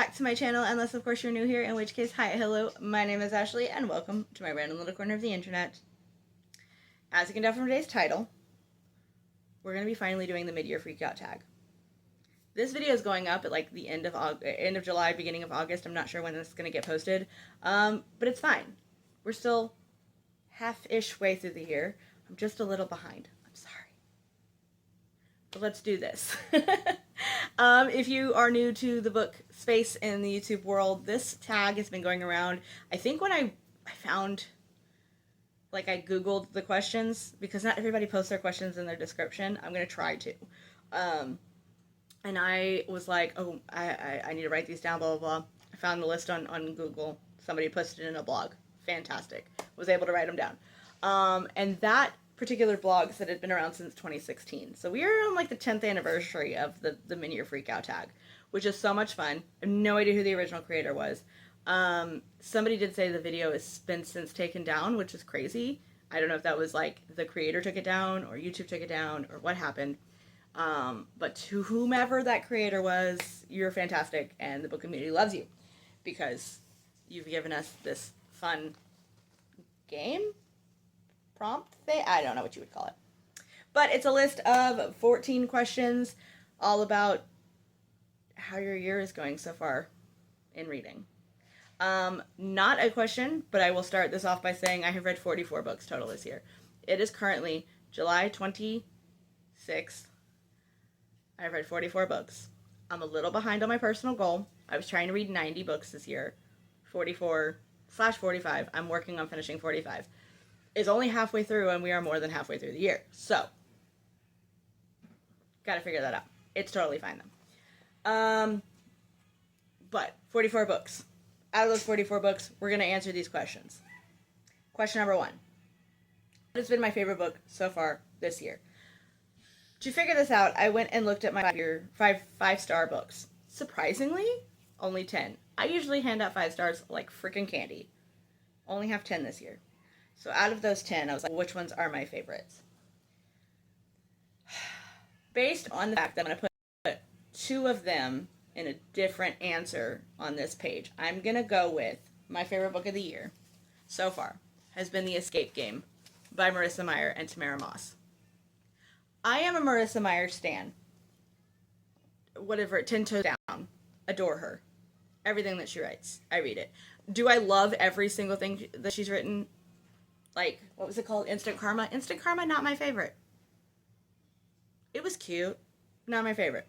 back to my channel, unless of course you're new here, in which case, hi, hello, my name is Ashley, and welcome to my random little corner of the internet. As you can tell from today's title, we're going to be finally doing the mid-year freakout tag. This video is going up at like the end of July, beginning of August. I'm not sure when this is going to get posted, but it's fine. We're still half-ish way through the year. I'm just a little behind. I'm sorry. But let's do this. If you are new to the book space in the YouTube world, this tag has been going around. I think when I found, like, I Googled the questions, because not everybody posts their questions in their description. I'm going to try to. And I was like, oh, I need to write these down, blah, blah, blah. I found the list on Google. Somebody posted it in a blog. Fantastic. Was able to write them down. And that particular blog said it had been around since 2016. So we are on like the 10th anniversary of the mid-year freakout tag, which is so much fun. I have no idea who the original creator was. Somebody did say the video has been since taken down, which is crazy. I don't know if that was like the creator took it down or YouTube took it down or what happened. But to whomever that creator was, you're fantastic, and the book community loves you because you've given us this fun game prompt thing. I don't know what you would call it, but it's a list of 14 questions all about how your year is going so far in reading. Not a question, but I will start this off by saying I have read 44 books total this year. It is currently July 26th. I've read 44 books. I'm a little behind on my personal goal. I was trying to read 90 books this year. 44/45. I'm working on finishing 45. Is only halfway through, and we are more than halfway through the year. So, gotta figure that out. It's totally fine, though. But 44 books. Out of those 44 books, we're gonna answer these questions. Question number 1. What has been my favorite book so far this year? To figure this out, I went and looked at my five-star books. Surprisingly, only 10. I usually hand out 5 stars like freaking candy. Only have 10 this year. So out of those 10, I was like, which ones are my favorites? Based on the fact that I'm going to put 2 of them in a different answer on this page, I'm going to go with my favorite book of the year so far has been The Escape Game by Marissa Meyer and Tamara Moss. I am a Marissa Meyer stan. Whatever, 10 toes down. Adore her. Everything that she writes, I read it. Do I love every single thing that she's written? Like, what was it called? Instant Karma? Instant Karma, not my favorite. It was cute. Not my favorite.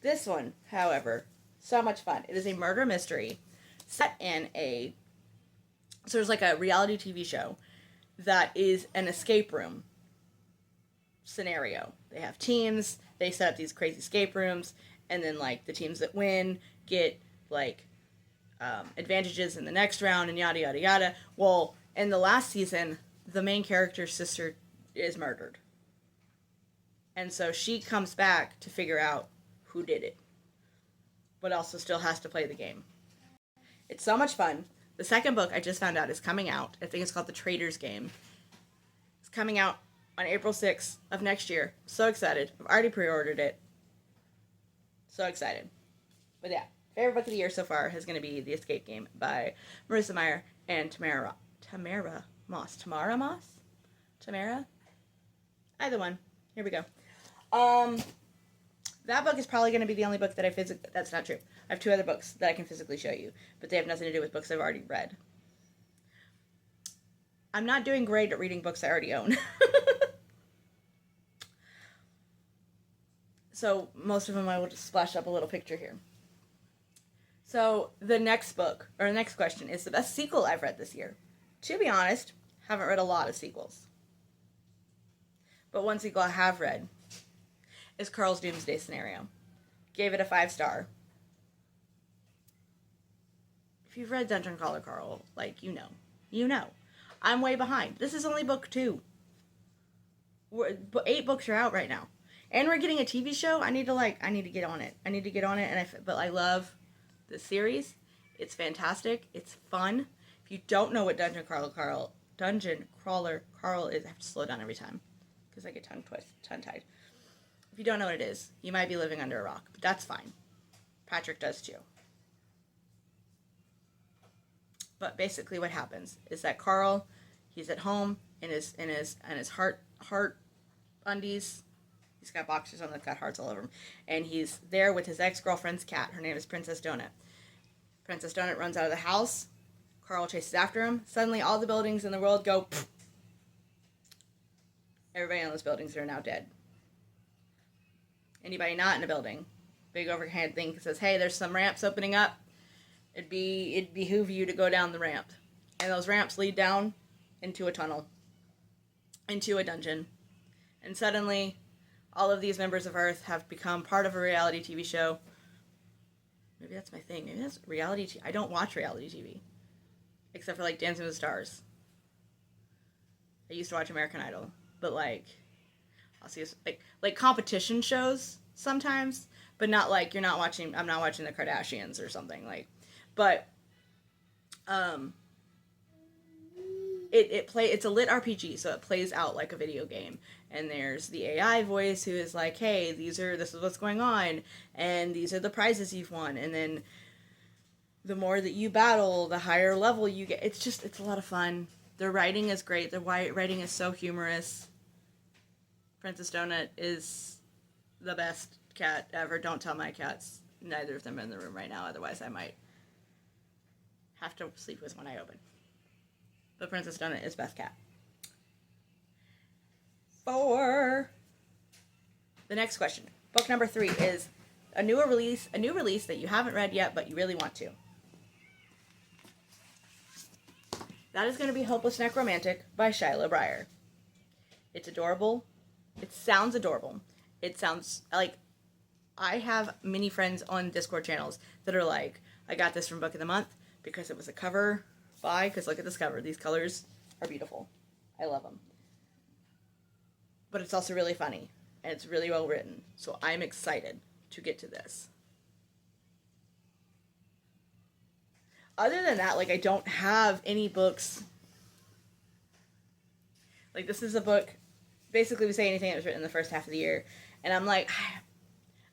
This one, however, so much fun. It is a murder mystery set in so there's like a reality TV show that is an escape room scenario. They have teams, they set up these crazy escape rooms, and then like the teams that win get like advantages in the next round and yada yada yada. Well, in the last season, the main character's sister is murdered. And so she comes back to figure out who did it, but also still has to play the game. It's so much fun. The second book I just found out is coming out. I think it's called The Traitor's Game. It's coming out on April 6th of next year. So excited. I've already pre-ordered it. So excited. But yeah, favorite book of the year so far is going to be The Escape Game by Marissa Meyer and Tamara Moss. Tamara Moss? Tamara? Either one. Here we go. That book is probably going to be the only book that I physically... That's not true. I have 2 other books that I can physically show you, but they have nothing to do with books I've already read. I'm not doing great at reading books I already own. So most of them I will just splash up a little picture here. So the next book, or the next question, is the best sequel I've read this year. To be honest, haven't read a lot of sequels. But one sequel I have read is Carl's Doomsday Scenario. Gave it a 5-star. If you've read Dungeon Crawler Carl, like, you know. You know. I'm way behind. This is only book 2. 8 books are out right now. And we're getting a TV show. I need to get on it. But I love the series. It's fantastic. It's fun. If you don't know what Dungeon Crawler Carl is, I have to slow down every time because I get tongue-tied. If you don't know what it is, you might be living under a rock, but that's fine. Patrick does too. But basically what happens is that Carl, he's at home in his heart undies. He's got boxers on that got hearts all over him. And he's there with his ex-girlfriend's cat. Her name is Princess Donut. Princess Donut runs out of the house. Carl chases after him. Suddenly all the buildings in the world go pfft. Everybody in those buildings are now dead. Anybody not in a building, big overhead thing says, hey, there's some ramps opening up. It'd behoove you to go down the ramp. And those ramps lead down into a tunnel, into a dungeon. And suddenly, all of these members of Earth have become part of a reality TV show. Maybe that's my thing. Maybe that's reality TV. I don't watch reality TV. Except for, like, Dancing with the Stars. I used to watch American Idol. But, like, I'll see, like competition shows sometimes. But not, like, I'm not watching the Kardashians or something, like. But, it's a lit RPG, so it plays out like a video game. And there's the AI voice who is like, hey, this is what's going on, and these are the prizes you've won. And then the more that you battle, the higher level you get. It's a lot of fun. The writing is great. The writing is so humorous. Princess Donut is the best cat ever. Don't tell my cats. Neither of them are in the room right now, otherwise I might have to sleep with one eye open. But Princess Donut is best cat. For the next question, book number 3 is a new release that you haven't read yet, but you really want to. That is going to be Hopeless Necromantic by Shyla Breyer. It's adorable. It sounds adorable. It sounds like I have many friends on Discord channels that are like, I got this from Book of the Month because it was a cover by, because look at this cover. These colors are beautiful. I love them. But it's also really funny, and it's really well written. So I'm excited to get to this. Other than that, like, I don't have any books. Like, this is a book, basically we say anything that was written in the first half of the year. And I'm like,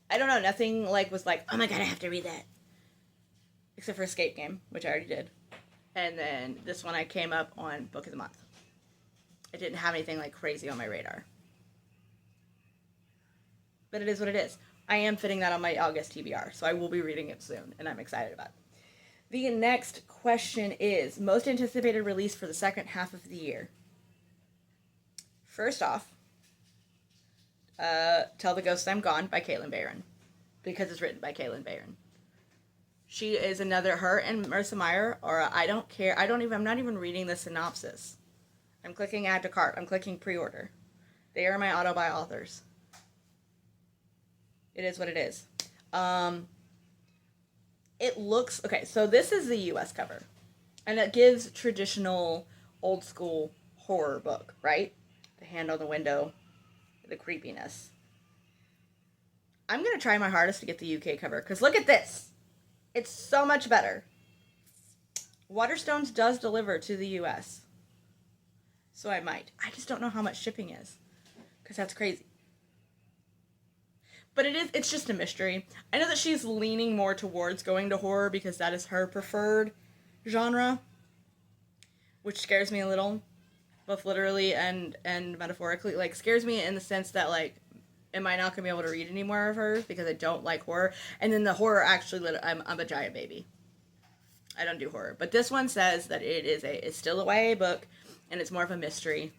I don't know, nothing, like, was like, oh my god, I have to read that. Except for Escape Game, which I already did. And then this one I came up on Book of the Month. I didn't have anything, like, crazy on my radar. But it is what it is. I am fitting that on my August TBR, so I will be reading it soon, and I'm excited about it. The next question is, most anticipated release for the second half of the year. First off, Tell the Ghosts I'm Gone by Caitlin Barron, because it's written by Caitlin Barron. She is her and Marissa Meyer, or I don't care, I'm not even reading the synopsis. I'm clicking add to cart, I'm clicking pre-order. They are my auto-buy authors. It is what it is. It looks... Okay, so this is the US cover. And it gives traditional, old-school horror book, right? The hand on the window, the creepiness. I'm going to try my hardest to get the UK cover, because look at this! It's so much better. Waterstones does deliver to the US. So I might. I just don't know how much shipping is, because that's crazy. But it's just a mystery. I know that she's leaning more towards going to horror because that is her preferred genre, which scares me a little, both literally and metaphorically. Like, scares me in the sense that, like, am I not going to be able to read any more of hers because I don't like horror? And then the horror actually, I'm a giant baby. I don't do horror. But this one says that it's still a YA book, and it's more of a mystery.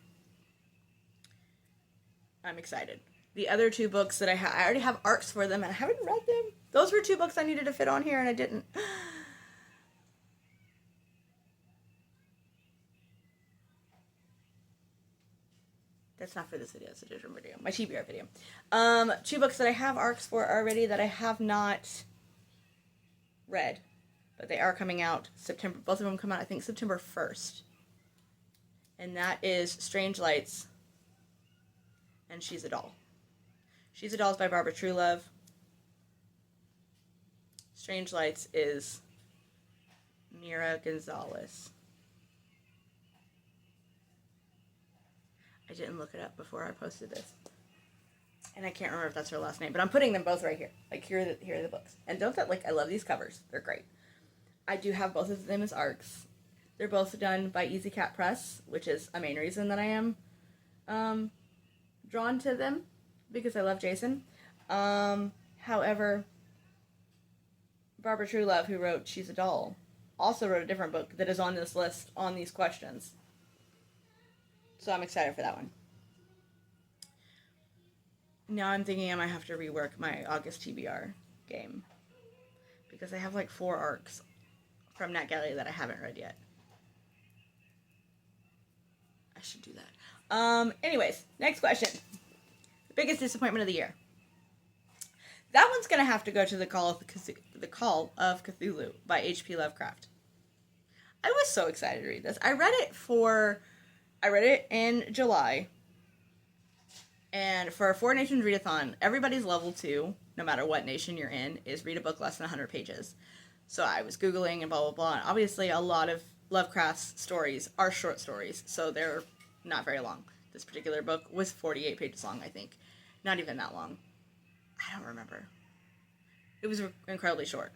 I'm excited. The other 2 books that I already have arcs for them, and I haven't read them. Those were 2 books I needed to fit on here, and I didn't. That's not for this video, it's a different video. My TBR video. 2 books that I have arcs for already that I have not read. But they are coming out September. Both of them come out, I think, September 1st. And that is Strange Lights and She's a Doll. She's a Doll is by Barbara Truelove. Strange Lights is Mira Gonzalez. I didn't look it up before I posted this. And I can't remember if that's her last name, but I'm putting them both right here. Like, here are the books. And don't that, like, I love these covers. They're great. I do have both of them as arcs. They're both done by Easy Cat Press, which is a main reason that I am drawn to them, because I love Jason. However, Barbara Truelove, who wrote She's a Doll, also wrote a different book that is on this list on these questions. So I'm excited for that one. Now I'm thinking I might have to rework my August TBR game, because I have like 4 arcs from Nat Galley that I haven't read yet. I should do that. Anyways, next question. The biggest disappointment of the year. That one's gonna have to go to the Call of Cthulhu by H.P. Lovecraft. I was so excited to read this. I read it in July. And for a 4 Nations readathon, everybody's level 2, no matter what nation you're in, is read a book less than 100 pages. So I was Googling and blah, blah, blah. And obviously, a lot of Lovecraft's stories are short stories, so they're not very long. This particular book was 48 pages long, I think. Not even that long. I don't remember. It was incredibly short.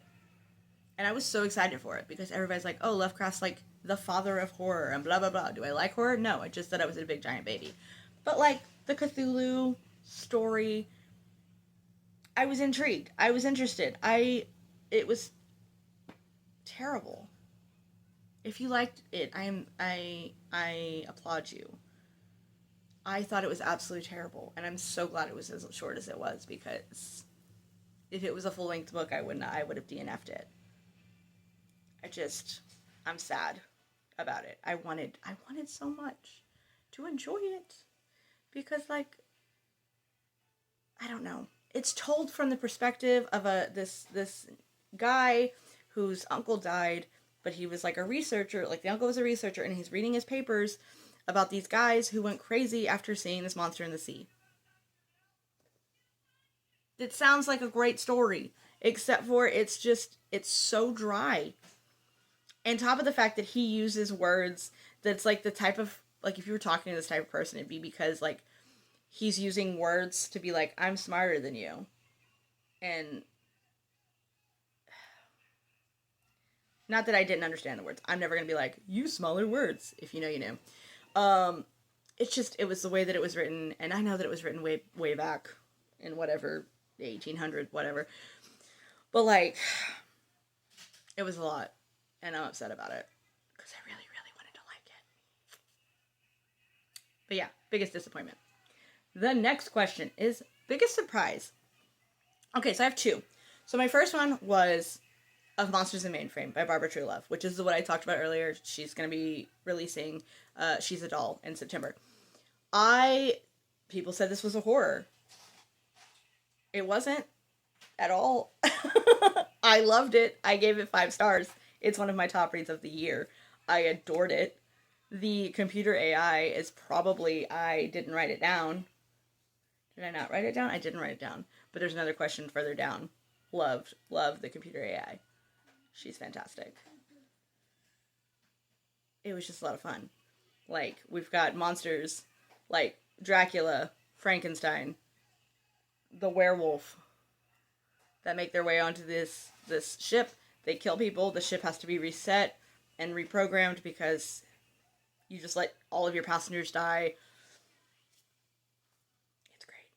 And I was so excited for it, because everybody's like, oh, Lovecraft's like the father of horror and blah, blah, blah. Do I like horror? No, I just said I was a big giant baby. But like, the Cthulhu story, I was intrigued. I was interested. It was terrible. If you liked it, I applaud you. I thought it was absolutely terrible, and I'm so glad it was as short as it was, because if it was a full-length book, I would have DNF'd it. I'm sad about it. I wanted so much to enjoy it, because, like, I don't know. It's told from the perspective of this guy whose uncle died, but he was like a researcher. Like, the uncle was a researcher, and he's reading his papers about these guys who went crazy after seeing this monster in the sea. It sounds like a great story, except for it's so dry. And top of the fact that he uses words that's like the type of, like, if you were talking to this type of person, it'd be because, like, he's using words to be like, I'm smarter than you. And not that I didn't understand the words. I'm never going to be like, use smaller words. If you know, you know. It was the way that it was written. And I know that it was written way back in whatever, 1800, whatever. But, like, it was a lot. And I'm upset about it, because I really, really wanted to like it. But yeah, biggest disappointment. The next question is biggest surprise. Okay, so I have 2. So my first one was Of Monsters and Mainframe by Barbara Truelove, which is what I talked about earlier. She's going to be releasing She's a Doll in September. People said this was a horror. It wasn't at all. I loved it. I gave it 5 stars. It's one of my top reads of the year. I adored it. The computer AI is probably, I didn't write it down. Did I not write it down? I didn't write it down. But there's another question further down. Love the computer AI. She's fantastic. It was just a lot of fun. Like, we've got monsters like Dracula, Frankenstein, the werewolf that make their way onto this ship. They kill people. The ship has to be reset and reprogrammed because you just let all of your passengers die. It's great.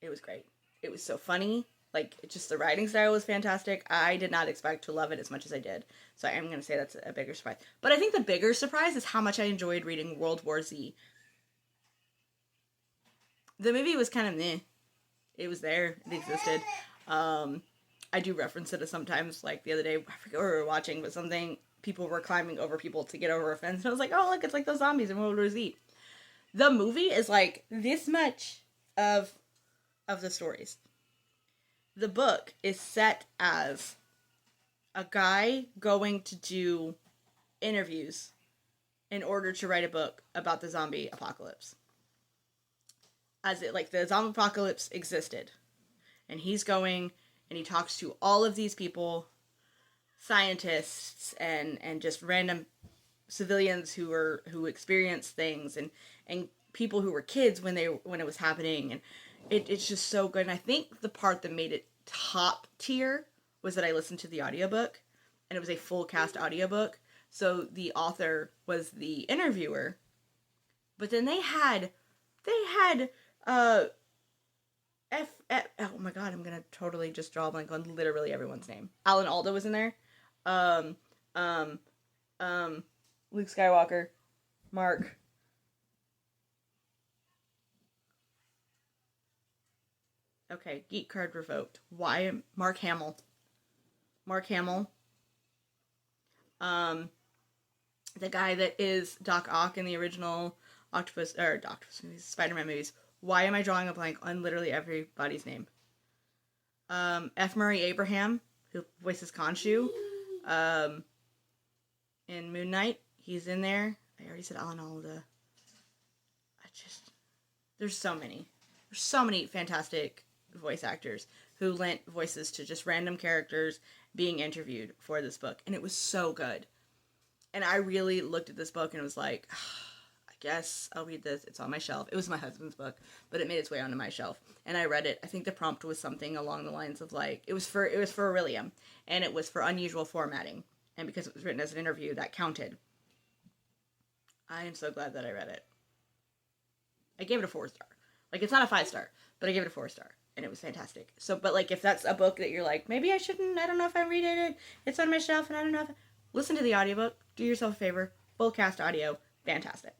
It was great. It was so funny. Like, just the writing style was fantastic. I did not expect to love it as much as I did. So I am going to say that's a bigger surprise. But I think the bigger surprise is how much I enjoyed reading World War Z. The movie was kind of meh. It was there. It existed. I do reference it sometimes, like the other day, I forget what we were watching, but people were climbing over people to get over a fence, and I was like, oh, look, it's like those zombies in World War Z. The movie is like this much of the stories. The book is set as a guy going to do interviews in order to write a book about the zombie apocalypse. The zombie apocalypse existed. And he's going and he talks to all of these people, scientists and just random civilians who experienced things and people who were kids when it was happening, and it's just so good. And I think the part that made it top tier was that I listened to the audiobook, and it was a full cast audiobook. So the author was the interviewer. But then they had oh my god, I'm gonna totally just draw a blank on literally everyone's name. Alan Alda was in there. Um, um, Luke Skywalker, Mark. Okay, Geek Card revoked. Why? Mark Hamill. Mark Hamill. The guy that is Doc Ock in the original Octopus movies, Spider-Man movies. Why am I drawing a blank on literally everybody's name? F. Murray Abraham, who voices Khonshu, in Moon Knight. He's in there. I already said Alan Alda. There's so many fantastic voice actors who lent voices to just random characters being interviewed for this book, and it was so good. And I really looked at this book and was like, I guess I'll read this. It's on my shelf. It was my husband's book, but it made its way onto my shelf, and I read it. I think the prompt was something along the lines of like, it was for Aurelium, and it was for unusual formatting, and because it was written as an interview, that counted. I am so glad that I read it. I gave it a 4-star. Like, it's not a 5-star, but I gave it a 4-star, and it was fantastic. So, but like, if that's a book that you're like, maybe I shouldn't, I don't know if I'm reading it, it's on my shelf, and I don't know if listen to the audiobook. Do yourself a favor. Full cast audio. Fantastic.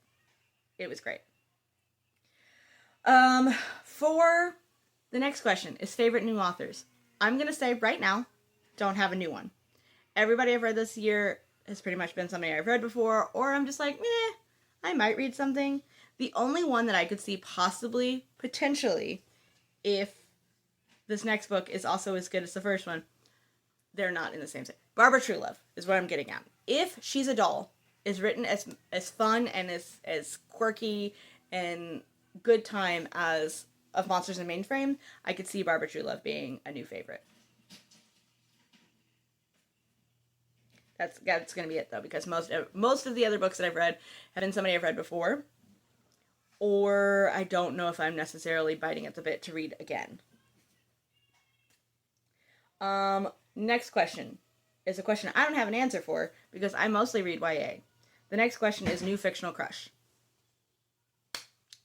It was great. For the next question is favorite new authors. I'm going to say right now, don't have a new one. Everybody I've read this year has pretty much been something I've read before, or I'm just like, I might read something. The only one that I could see possibly, potentially, if this next book is also as good as the first one, they're not in the same set. Barbara Truelove is what I'm getting at. If She's a Doll is written as fun and as quirky and good time as Of Monsters and Mainframe, I could see Barbara Truelove being a new favorite. That's going to be it, though, because most of the other books that I've read have been somebody I've read before, or I don't know if I'm necessarily biting at the bit to read again. Next question is a question I don't have an answer for because I mostly read YA. The next question is new fictional crush.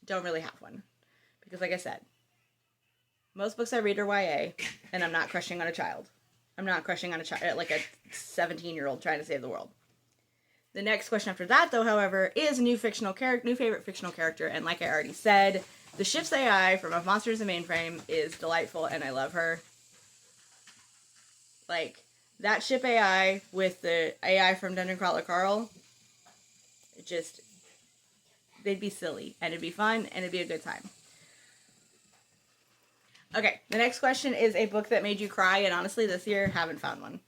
Don't really have one because, like I said, most books I read are YA, and I'm not crushing on a child. I'm not crushing on a child like a 17-year-old trying to save the world. The next question after that, though, however, is new favorite fictional character, and like I already said, the ship's AI from Of Monsters and Mainframe is delightful, and I love her. Like, that ship AI with the AI from Dungeon Crawler Carl, they'd be silly, and it'd be fun, and it'd be a good time. Okay, the next question is a book that made you cry, and honestly, this year, haven't found one.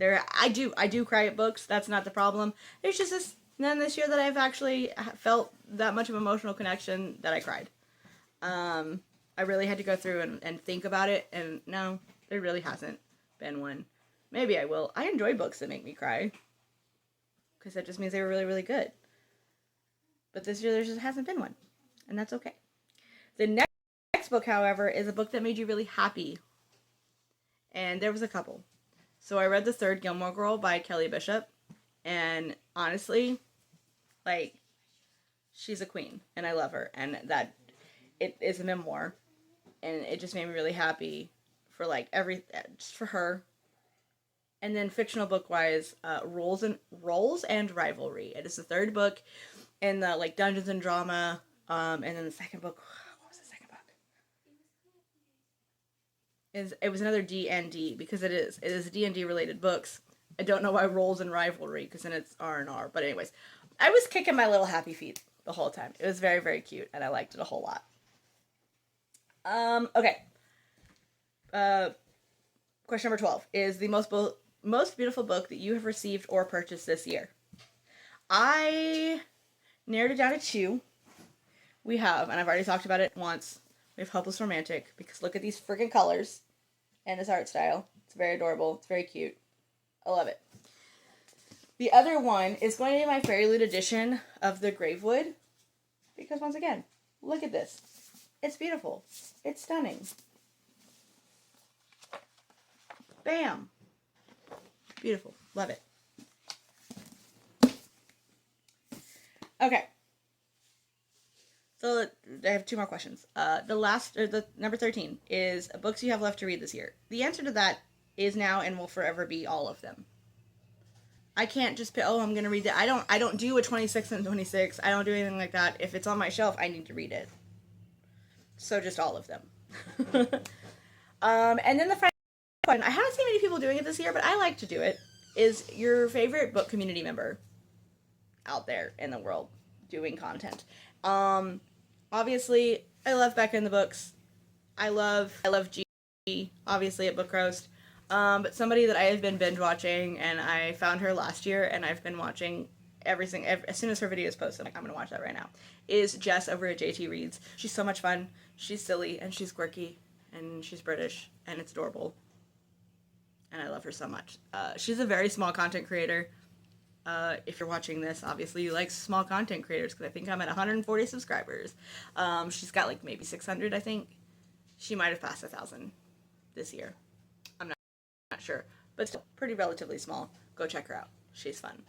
I do cry at books, that's not the problem. There's just none this year that I've actually felt that much of an emotional connection that I cried. I really had to go through and think about it, and no, there really hasn't been one. Maybe I will. I enjoy books that make me cry, because that just means they were really, really good. But this year there just hasn't been one, and that's okay. The next book, however, is a book that made you really happy, and there was a couple. So I read The Third Gilmore Girl by Kelly Bishop, and honestly, like, she's a queen, and I love her, and that it is a memoir, and it just made me really happy for like just for her. And then fictional book wise, Roles and Rivalry. It is the third book in the like Dungeons and Drama. And then the second book, what was the second book? It was another D&D because it is D&D related books. I don't know why Roles and Rivalry because then it's R&R. But anyways, I was kicking my little happy feet the whole time. It was very, very cute, and I liked it a whole lot. Okay. Question number 12 is the most beautiful book that you have received or purchased this year. I narrowed it down to 2. We have, and I've already talked about it once, we have Hopeless Romantic, because look at these freaking colors and this art style. It's very adorable. It's very cute. I love it. The other one is going to be my Fairy Loot edition of The Gravewood, because once again, look at this. It's beautiful. It's stunning. Bam. Beautiful. Love it. Okay. So I have two more questions. The number 13 is books you have left to read this year. The answer to that is now and will forever be all of them. I can't just pick, oh, I'm going to read that. I don't do a 26 and 26. I don't do anything like that. If it's on my shelf, I need to read it. So just all of them. And then the final question, I haven't seen many people doing it this year, but I like to do it, is your favorite book community member out there in the world doing content. Obviously, I love Becca in the books. I love G, obviously, at Book Roast. But somebody that I have been binge watching, and I found her last year, and I've been watching everything as soon as her video is posted. I'm gonna watch that right now. Is Jess over at JT Reads. She's so much fun. She's silly and she's quirky and she's British and it's adorable. And I love her so much. She's a very small content creator. If you're watching this, obviously you like small content creators because I think I'm at 140 subscribers. She's got like maybe 600, I think. She might have passed 1,000 this year. I'm not sure, but still pretty relatively small. Go check her out. She's fun.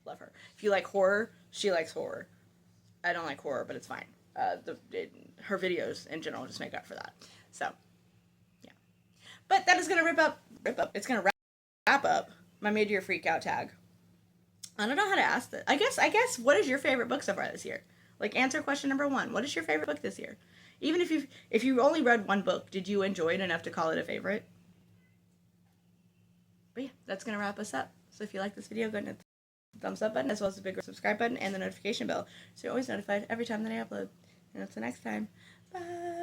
Love her. If you like horror, she likes horror. I don't like horror, but it's fine. Her videos in general just make up for that. So, yeah. But that is gonna It's gonna wrap up my mid-year freakout tag. I don't know how to ask this. I guess. What is your favorite book so far this year? Like, answer question number 1. What is your favorite book this year? Even if you only read one book, did you enjoy it enough to call it a favorite? But yeah, that's gonna wrap us up. So if you like this video, go ahead and hit the thumbs up button as well as the big subscribe button and the notification bell, so you're always notified every time that I upload. And until next time, bye.